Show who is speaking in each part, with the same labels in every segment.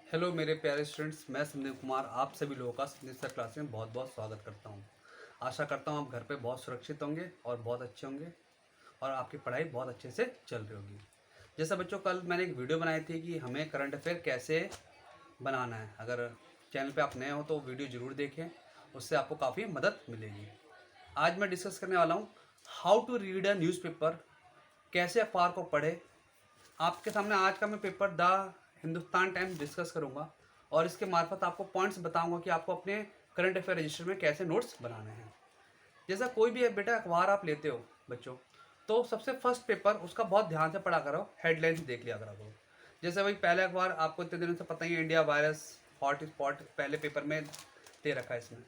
Speaker 1: Hello मेरे प्यारे students, मैं संदीप कुमार आप सभी लोगों का संदीप सर क्लास में बहुत बहुत स्वागत करता हूं। आशा करता हूं आप घर पे बहुत सुरक्षित होंगे और बहुत अच्छे होंगे और आपकी पढ़ाई बहुत अच्छे से चल रही होगी। जैसा बच्चों, कल मैंने एक वीडियो बनाई थी कि हमें करंट अफेयर कैसे बनाना है। अगर चैनल पे आप नए हो तो वीडियो ज़रूर देखें, उससे आपको काफ़ी मदद मिलेगी। आज मैं डिस्कस करने वाला हूँ how to read a newspaper, कैसे अखबार को पढ़े। आपके सामने आज का मैं paper the Hindustan Times discuss करूंगा और इसके मार्फत आपको पॉइंट्स बताऊंगा कि आपको अपने करंट अफेयर रजिस्टर में कैसे नोट्स बनाने हैं। जैसा कोई भी बेटा अखबार आप लेते हो बच्चों, तो सबसे फर्स्ट पेपर उसका बहुत ध्यान से पढ़ा करो, हेडलाइंस देख लिया करो। जैसे भाई पहले अखबार आपको इतने दिनों से पता ही है, इंडिया वायरस हॉट स्पॉट पहले पेपर में दे रखा है इसमें।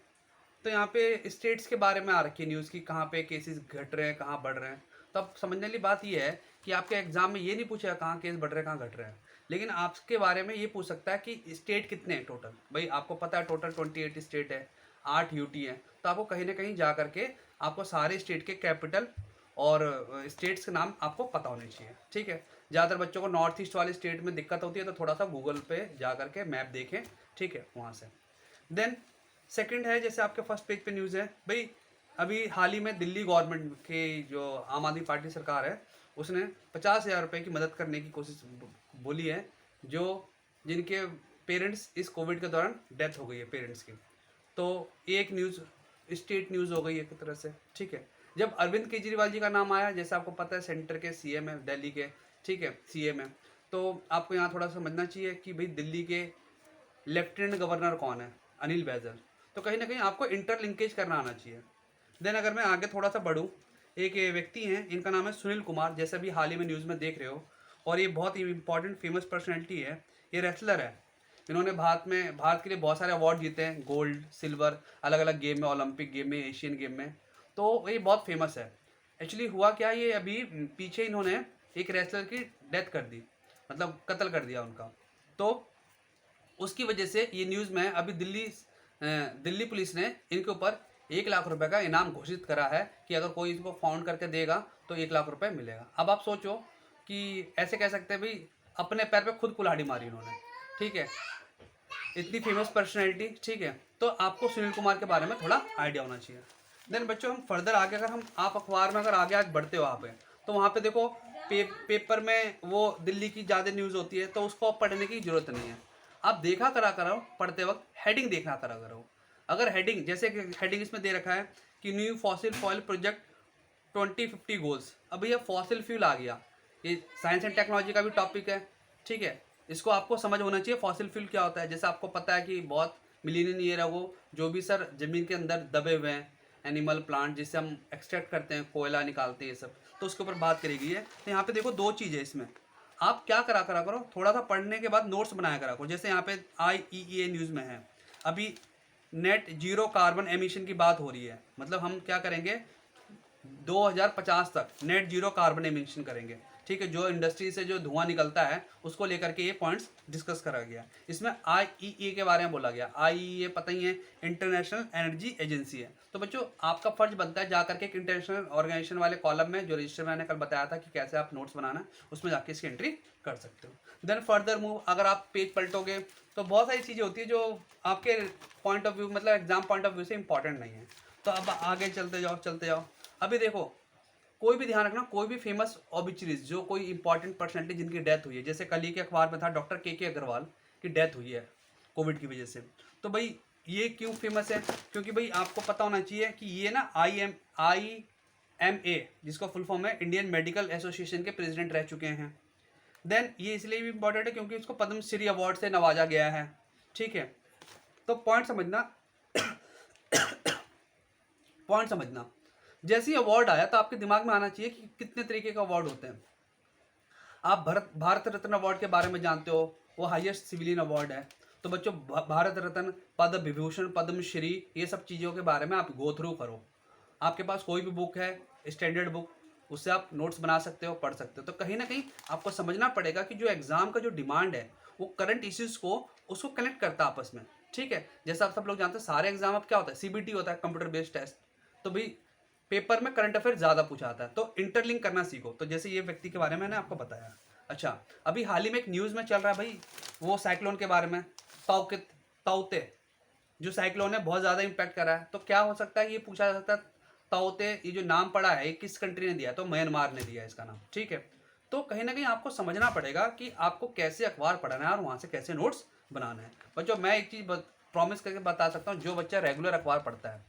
Speaker 1: तो यहाँ पे स्टेट्स के बारे में आ रखी है न्यूज़ की, कहाँ पे केसेस घट रहे हैं, कहाँ बढ़ रहे हैं। तो अब समझने वाली बात ये है कि आपके एग्जाम में ये नहीं पूछेगा कहाँ केस बढ़ रहे हैं कहाँ घट रहे हैं, लेकिन आपके बारे में ये पूछ सकता है कि स्टेट कितने हैं टोटल। भाई आपको पता है टोटल 28 स्टेट है, 8 यूटी है, तो आपको कहीं ना कहीं जा करके आपको सारे स्टेट के कैपिटल और स्टेट्स के नाम आपको पता होने चाहिए। ठीक है, ज़्यादातर बच्चों को नॉर्थ ईस्ट वाले स्टेट में दिक्कत होती है, तो थोड़ा सा गूगल पे जा करके मैप देखें। ठीक है, वहाँ से देन सेकंड है, जैसे आपके फर्स्ट पेज पे न्यूज़ है भाई, अभी हाल ही में दिल्ली गवर्नमेंट के जो आम आदमी पार्टी सरकार है, उसने 50,000 रुपये की मदद करने की कोशिश बोली है, जो जिनके पेरेंट्स इस कोविड के दौरान डेथ हो गई है पेरेंट्स की। तो एक न्यूज़ स्टेट न्यूज़ हो गई है एक तरह से। ठीक है, जब अरविंद केजरीवाल जी का नाम आया, जैसे आपको पता है सेंटर के सीएम है दिल्ली के, ठीक है सीएम है, तो आपको यहाँ थोड़ा समझना चाहिए कि भाई दिल्ली के लेफ्टिनेंट गवर्नर कौन है, अनिल बैजल। तो कहीं ना कहीं आपको इंटर लिंकेज करना आना चाहिए। देन अगर मैं आगे थोड़ा सा बढ़ूँ, एक ये व्यक्ति हैं, इनका नाम है सुनील कुमार, जैसे अभी हाल ही में न्यूज़ में देख रहे हो, और ये बहुत ही इंपॉर्टेंट फेमस पर्सनैलिटी है। ये रेसलर है, इन्होंने भारत के लिए बहुत सारे अवार्ड जीते हैं, गोल्ड सिल्वर अलग अलग गेम में, ओलंपिक गेम में, एशियन गेम में। तो ये बहुत फेमस है। एक्चुअली हुआ क्या, ये अभी पीछे इन्होंने एक रेसलर की डेथ कर दी, मतलब कत्ल कर दिया उनका। तो उसकी वजह से ये न्यूज़ में अभी दिल्ली पुलिस ने इनके ऊपर 1 लाख रुपए का इनाम घोषित करा है कि अगर कोई इसको फाउंड करके देगा तो 1 लाख रुपए मिलेगा। अब आप सोचो कि ऐसे कह सकते हैं भाई, अपने पैर पे खुद कुल्हाड़ी मारी इन्होंने। ठीक है, इतनी फेमस पर्सनैलिटी। ठीक है, तो आपको सुनील कुमार के बारे में थोड़ा आइडिया होना चाहिए। देन बच्चों, हम फर्दर आगे अगर हम आप अखबार में अगर आगे बढ़ते हो आप, तो वहाँ पे देखो पेपर में वो दिल्ली की ज़्यादा न्यूज़ होती है, तो उसको आप पढ़ने की ज़रूरत नहीं है। आप देखा करा करो पढ़ते वक्त, हेडिंग देखा करा करो। अगर हेडिंग, जैसे हेडिंग इसमें दे रखा है कि new fossil foil project 2050 goals, अब ये फॉसिल फ्यूल आ गया, ये साइंस एंड टेक्नोलॉजी का भी टॉपिक है। ठीक है, इसको आपको समझ होना चाहिए फॉसिल फ्यूल क्या होता है। जैसे आपको पता है कि बहुत मिलीनियन ईयर है वो, जो भी सर ज़मीन के अंदर दबे हुए हैं एनिमल प्लांट, जिससे हम एक्सट्रैक्ट करते हैं, कोयला निकालते हैं, ये सब, तो उसके ऊपर बात करी गई है। तो यहाँ पे देखो दो चीज़ है इसमें, आप क्या करा करा करो, थोड़ा सा पढ़ने के बाद नोट्स बनाया करा करो। जैसे यहाँ पे IEA न्यूज़ में है, अभी नेट जीरो कार्बन एमिशन की बात हो रही है, मतलब हम क्या करेंगे 2050 तक नेट जीरो कार्बन एमिशन करेंगे। ठीक है, जो इंडस्ट्री से जो धुआं निकलता है उसको लेकर के ये पॉइंट्स डिस्कस करा गया। इसमें IEA के बारे में बोला गया। IEA पता ही है, इंटरनेशनल एनर्जी एजेंसी है। तो बच्चों, आपका फर्ज बनता है जाकर के एक इंटरनेशनल ऑर्गेनाइजेशन वाले कॉलम में, जो रजिस्टर मैंने कल बताया था कि कैसे आप नोट्स बनाना, उसमें जाके इसकी एंट्री कर सकते हो। देन फर्दर मूव, अगर आप पेज पलटोगे तो बहुत सारी चीज़ें होती है जो आपके पॉइंट ऑफ व्यू, मतलब एग्जाम पॉइंट ऑफ व्यू से इंपॉर्टेंट नहीं है। तो अब आगे चलते जाओ चलते जाओ। अभी देखो, कोई भी ध्यान रखना, कोई भी फेमस ऑबिचरीज, जो कोई इंपॉर्टेंट पर्सनैलिटी जिनकी डेथ हुई है, जैसे कल ही के अखबार में था डॉक्टर के अग्रवाल की डेथ हुई है कोविड की वजह से। तो भाई ये क्यों फेमस है, क्योंकि भाई आपको पता होना चाहिए कि ये ना IMA, जिसको फुल फॉर्म है इंडियन मेडिकल एसोसिएशन के प्रेसिडेंट रह चुके हैं। देन ये इसलिए भी इंपॉर्टेंट है क्योंकि इसको पद्मश्री अवार्ड से नवाजा गया है। ठीक है, तो पॉइंट समझना, पॉइंट समझना, जैसे ही अवार्ड आया तो आपके दिमाग में आना चाहिए कि कितने तरीके का अवार्ड होते हैं। आप भारत रत्न अवार्ड के बारे में जानते हो, वो हाईएस्ट सिविलियन अवार्ड है। तो बच्चों, भारत रत्न, पद्म विभूषण, पद्मश्री, ये सब चीज़ों के बारे में आप गो थ्रू करो। आपके पास कोई भी बुक है, स्टैंडर्ड बुक, उससे आप नोट्स बना सकते हो, पढ़ सकते हो। तो कहीं ना कहीं आपको समझना पड़ेगा कि जो एग्जाम का जो डिमांड है वो करंट इश्यूज को उसको कनेक्ट करता है आपस में। ठीक है, जैसा आप सब लोग जानते हैं, सारे एग्जाम अब क्या होता है, CBT होता है, कंप्यूटर बेस्ड टेस्ट। तो भाई पेपर में करंट अफेयर ज़्यादा पूछा आता है, तो इंटरलिंक करना सीखो। तो जैसे ये व्यक्ति के बारे में मैंने आपको बताया। अच्छा, अभी हाल ही में एक न्यूज़ में चल रहा है भाई, वो साइक्लोन के बारे में, ताउते जो साइक्लोन है बहुत ज़्यादा इम्पैक्ट करा है। तो क्या हो सकता है, ये पूछा जा सकता है ताउते ये जो नाम पड़ा है ये किस कंट्री ने दिया, तो म्यांमार ने दिया है इसका नाम, ठीक है। तो कहीं ना कहीं आपको समझना पड़ेगा कि आपको कैसे अखबार पढ़ना है और वहाँ से कैसे नोट्स बनाना है। बच्चों मैं एक चीज़ प्रॉमिस करके बता सकता हूँ, जो बच्चा रेगुलर अखबार पढ़ता है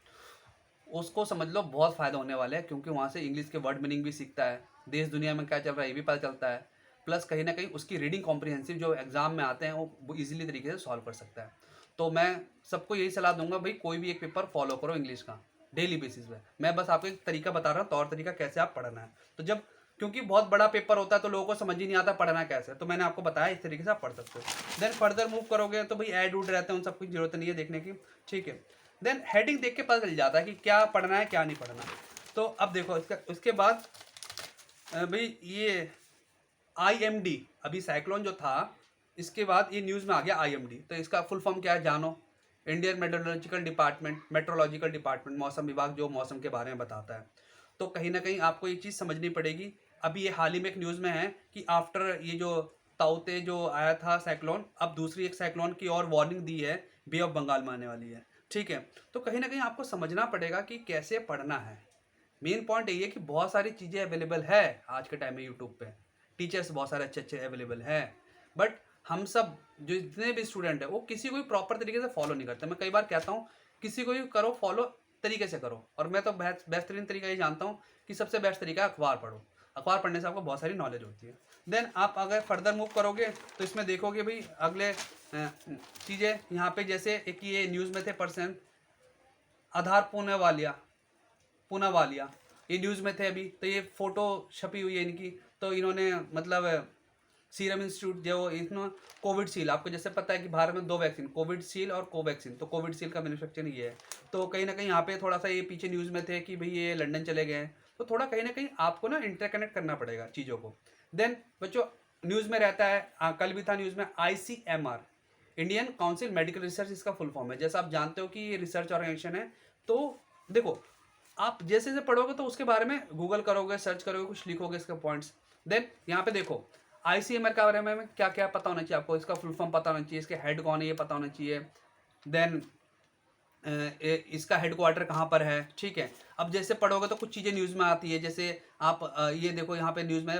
Speaker 1: उसको समझ लो बहुत फ़ायदा होने वाला है, क्योंकि वहाँ से इंग्लिश के वर्ड मीनिंग भी सीखता है, देश दुनिया में क्या चल रहा है ये भी पता चलता है, प्लस कहीं ना कहीं उसकी रीडिंग कॉम्प्रिहेंसिव जो एग्जाम में आते हैं वो इजीली तरीके से सॉल्व कर सकता है। तो मैं सबको यही सलाह दूंगा भाई, कोई भी एक पेपर फॉलो करो इंग्लिश का डेली बेसिस पे। मैं बस आपको एक तरीका बता रहा हूँ, तौर तरीका कैसे आप पढ़ना है। तो जब क्योंकि बहुत बड़ा पेपर होता है तो लोगों को समझ ही नहीं आता पढ़ना कैसे, तो मैंने आपको बताया इस तरीके से आप पढ़ सकते हो। देन फर्दर मूव करोगे तो भाई ऐड उड रहते हैं, उन सब की जरूरत नहीं है देखने की, ठीक है। देन हेडिंग देख के पता चल जाता है कि क्या पढ़ना है क्या नहीं पढ़ना। तो अब देखो इसका उसके बाद भाई ये IMD, अभी साइक्लोन जो था इसके बाद ये न्यूज़ में आ गया IMD, तो इसका फुल फॉर्म क्या है जानो। इंडियन मेट्रोलॉजिकल डिपार्टमेंट, मौसम विभाग जो मौसम के बारे में बताता है। तो कहीं ना कहीं आपको ये चीज़ समझनी पड़ेगी। अभी ये हाल ही में एक न्यूज़ में है कि आफ्टर ये जो ताउते जो आया था साइक्लोन, अब दूसरी एक साइक्लोन की और वार्निंग दी है, बे ऑफ बंगाल में आने वाली है, ठीक है। तो कहीं ना कहीं आपको समझना पड़ेगा कि कैसे पढ़ना है। मेन पॉइंट यही है कि बहुत सारी चीज़ें अवेलेबल है आज के टाइम में यूट्यूब पे, टीचर्स बहुत सारे अच्छे अच्छे अवेलेबल हैं, बट हम सब जो जितने भी स्टूडेंट है वो किसी को भी प्रॉपर तरीके से फॉलो नहीं करते। मैं कई बार कहता हूँ किसी को भी करो फॉलो तरीके से करो, और मैं तो बेहतरीन तरीका ये जानता हूँ कि सबसे बेस्ट तरीका है अखबार पढ़ो। अखबार पढ़ने से आपको बहुत सारी नॉलेज होती है। देन आप अगर फर्दर मूव करोगे तो इसमें देखोगे भाई अगले चीज़ें यहाँ पे, जैसे एक ये न्यूज़ में थे पर्सन आधार पूनावालिया, ये न्यूज़ में थे अभी, तो ये फोटो छपी हुई है इनकी। तो इन्होंने मतलब सीरम इंस्टीट्यूट जो इन्होंने कोविडशील्ड, आपको जैसे पता है कि भारत में 2 वैक्सीन, कोविडशील्ड और कोवैक्सीन, तो कोविडशील्ड का मैन्युफैक्चर ये है। तो कहीं ना कहीं यहाँ पे थोड़ा सा ये पीछे न्यूज़ में थे कि भाई ये लंदन चले गए हैं, तो थोड़ा कहीं ना कहीं आपको ना इंटरकनेक्ट करना पड़ेगा चीज़ों को। देन बच्चों न्यूज़ में रहता है, कल भी था न्यूज़ में ICMR, Indian council medical research इसका फुल फॉर्म है। जैसा आप जानते हो कि ये रिसर्च ऑर्गेनाइजेशन है। तो देखो आप जैसे जैसे पढ़ोगे तो उसके बारे में गूगल करोगे, सर्च करोगे, कुछ लिखोगे इसके पॉइंट्स। देन यहाँ पे देखो ICMR के बारे में क्या क्या पता होना चाहिए आपको, इसका फुल फॉर्म पता होना चाहिए, इसके हेड कौन है ये पता होना चाहिए। देन इसका हेडक्वार्टर कहाँ पर है, ठीक है। अब जैसे पढ़ोगे तो कुछ चीज़ें न्यूज़ में आती है, जैसे आप ये देखो यहाँ पे न्यूज़ में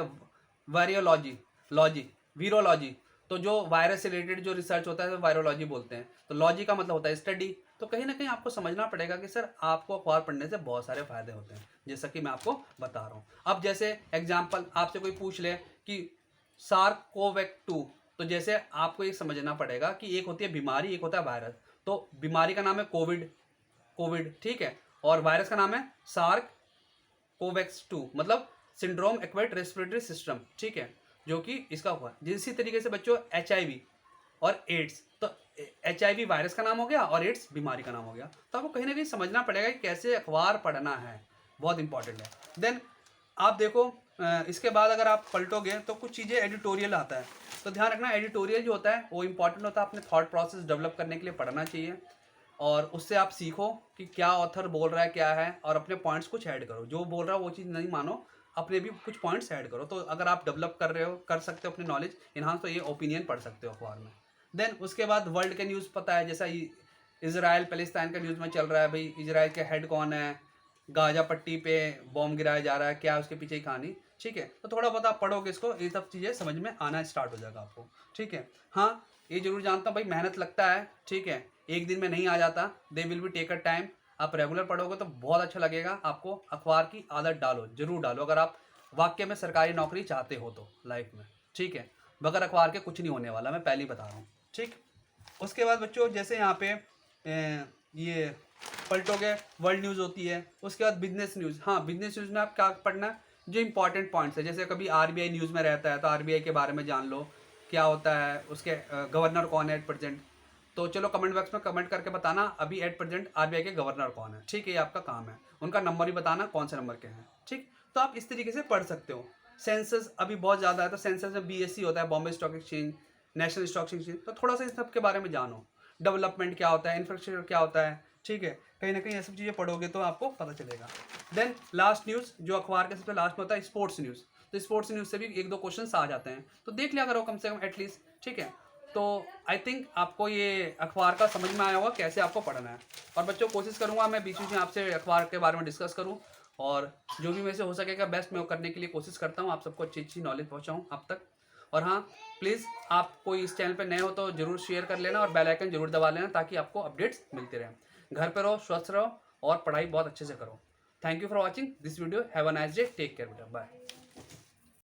Speaker 1: वीरोलॉजी, तो जो वायरस से रिलेटेड जो रिसर्च होता है तो वायरोलॉजी बोलते हैं। तो लॉजी का मतलब होता है स्टडी। तो कहीं ना कहीं आपको समझना पड़ेगा कि सर आपको अखबार पढ़ने से बहुत सारे फायदे होते हैं, जैसा कि मैं आपको बता रहा हूँ। अब जैसे एग्जाम्पल आपसे कोई पूछ ले कि SARS-CoV-2, तो जैसे आपको ये समझना पड़ेगा कि एक होती है बीमारी, एक होता है वायरस। तो बीमारी का नाम है कोविड, ठीक है, और वायरस का नाम है SARS-CoV-2, मतलब सिंड्रोम एक्वायर्ड रेस्पिरेटरी सिस्टम, ठीक है, जो कि इसका हुआ। जिस तरीके से बच्चों HIV और एड्स, तो HIV वायरस का नाम हो गया और एड्स बीमारी का नाम हो गया। तो आपको कहीं ना कहीं समझना पड़ेगा कि कैसे अखबार पढ़ना है, बहुत इंपॉर्टेंट है। देन आप देखो इसके बाद अगर आप पलटोगे तो कुछ चीज़ें एडिटोरियल आता है, तो ध्यान रखना एडिटोरियल जो होता है वो इंपॉर्टेंट होता है, अपने थॉट प्रोसेस डेवलप करने के लिए पढ़ना चाहिए, और उससे आप सीखो कि क्या ऑथर बोल रहा है क्या है, और अपने पॉइंट्स कुछ ऐड करो। जो बोल रहा है वो चीज़ नहीं मानो, अपने भी कुछ पॉइंट्स ऐड करो। तो अगर आप डेवलप कर रहे हो, कर सकते हो अपनी नॉलेज इन्हांस, तो ये ओपिनियन पढ़ सकते हो अखबार में। देन उसके बाद वर्ल्ड के न्यूज़ पता है, जैसा इजराइल पैलेस्टाइन का न्यूज़ में चल रहा है, भाई इजराइल के हेड कौन है, गाजा पट्टी पे बॉम्ब गिराया जा रहा है, क्या उसके पीछे की कहानी, ठीक है। तो थोड़ा बहुत आप पढ़ोगे इसको, ये सब चीज़ें समझ में आना स्टार्ट हो जाएगा आपको, ठीक है। हाँ ये जरूर जानता हूँ भाई मेहनत लगता है, ठीक है, एक दिन में नहीं आ जाता, they will be take a time. आप रेगुलर पढ़ोगे तो बहुत अच्छा लगेगा आपको। अखबार की आदत डालो, जरूर डालो, अगर आप वाकई में सरकारी नौकरी चाहते हो तो लाइफ में, ठीक है। बगैर अखबार के कुछ नहीं होने वाला, मैं पहले ही बता रहा हूँ, ठीक। उसके बाद बच्चों जैसे यहाँ पे ये पलटोगे वर्ल्ड न्यूज़ होती है, उसके बाद बिजनेस न्यूज़। हाँ बिजनेस न्यूज़ में आप क्या पढ़ना है, जो इंपॉर्टेंट पॉइंट्स है, जैसे कभी RBI न्यूज़ में रहता है तो RBI के बारे में जान लो, क्या होता है, उसके गवर्नर कौन है एट प्रेजेंट। तो चलो कमेंट बॉक्स में कमेंट करके बताना अभी एट प्रेजेंट RBI के गवर्नर कौन है, ठीक है, ये आपका काम है। उनका नंबर भी बताना कौन से नंबर के हैं, ठीक। तो आप इस तरीके से पढ़ सकते हो। सेंसस अभी बहुत ज़्यादा है, तो सेंसस में BSE होता है, Bombay stock exchange, national stock exchange, तो थोड़ा सा इस सब के बारे में जानो। डेवलपमेंट क्या होता है, इंफ्रास्ट्रक्चर क्या होता है, ठीक है, कहीं ना कहीं ये सब चीज़ें पढ़ोगे तो आपको पता चलेगा। देन लास्ट न्यूज़ जो अखबार के सबसे लास्ट में होता है, स्पोर्ट्स न्यूज़। तो स्पोर्ट्स न्यूज़ से भी 1-2 क्वेश्चन आ जाते हैं, तो देख लिया करो कम से कम एटलीस्ट, ठीक है। तो आई थिंक आपको ये अखबार का समझ में आया होगा कैसे आपको पढ़ना है। और बच्चों कोशिश करूँगा मैं बीच बीच में आपसे अखबार के बारे में डिस्कस करूँ, और जो भी मेरे से हो सकेगा बेस्ट मैं वो करने के लिए कोशिश करता हूँ, आप सबको अच्छी अच्छी नॉलेज पहुँचाऊँ आप तक। और हाँ, प्लीज़ आप कोई इस चैनल पर नए हो तो ज़रूर शेयर कर लेना और बेल आइकन जरूर दबा लेना, ताकि आपको अपडेट्स मिलते रहें। घर पर रहो, स्वस्थ रहो और पढ़ाई बहुत अच्छे से करो। Thank you for watching this video. Have a nice day, take care बेटा, बाय।